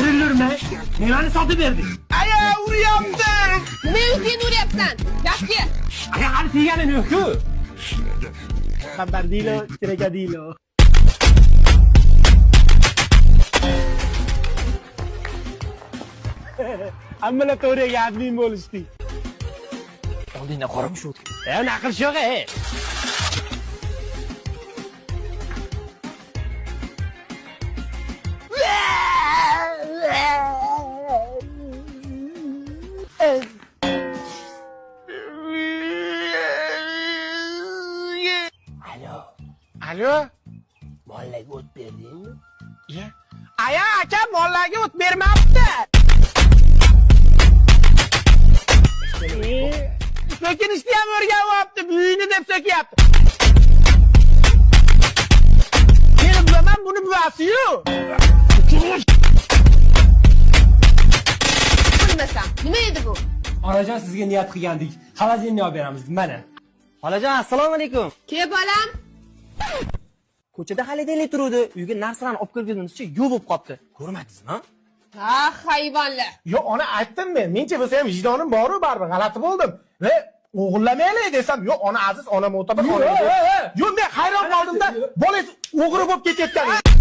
Irilurma. Nimani sotib berding? Aya, uryapti. Nima o'zingni uryapsan? Gapga. Aya, hali teganim yo'q-ku. Xabar deylo, kiraka deylo. Hammalar to'g'riga admin bo'lishdi. Oldingdan qoramush o'tdi. Naql yo'q, Alo. Mollaga o't berdingmi? Aya, aka mollaga o't bermabdi. Lekin ishni ham o'rganyapti, buyini deb so'kyapti. Men bilaman buni buvasi-yu. Bilmasam, nima edi bu? Onajon sizga niyat qilgandik. Xolodilnikni olib beramiz, mana. Xolajon, assalomu alaykum. Ke bolam? Ko'chada xolodilnik turuvdi. Uyga narsalarni olib kelgunimizcha yo'q bo'lib qolibdi. Ko'rmadingizmi? Ha, hayvonlar. Yo, ona aytdim men. Mencha bo'lsa ham vijdonim bor-ku, baribir g'alati bo'ldim. Va o'g'illamaylik desam, yo, ona aziz, ona mo'tabar, ona. Yo, men hayron qoldimda, bolangiz o'g'ri bo'lib ketayotgan.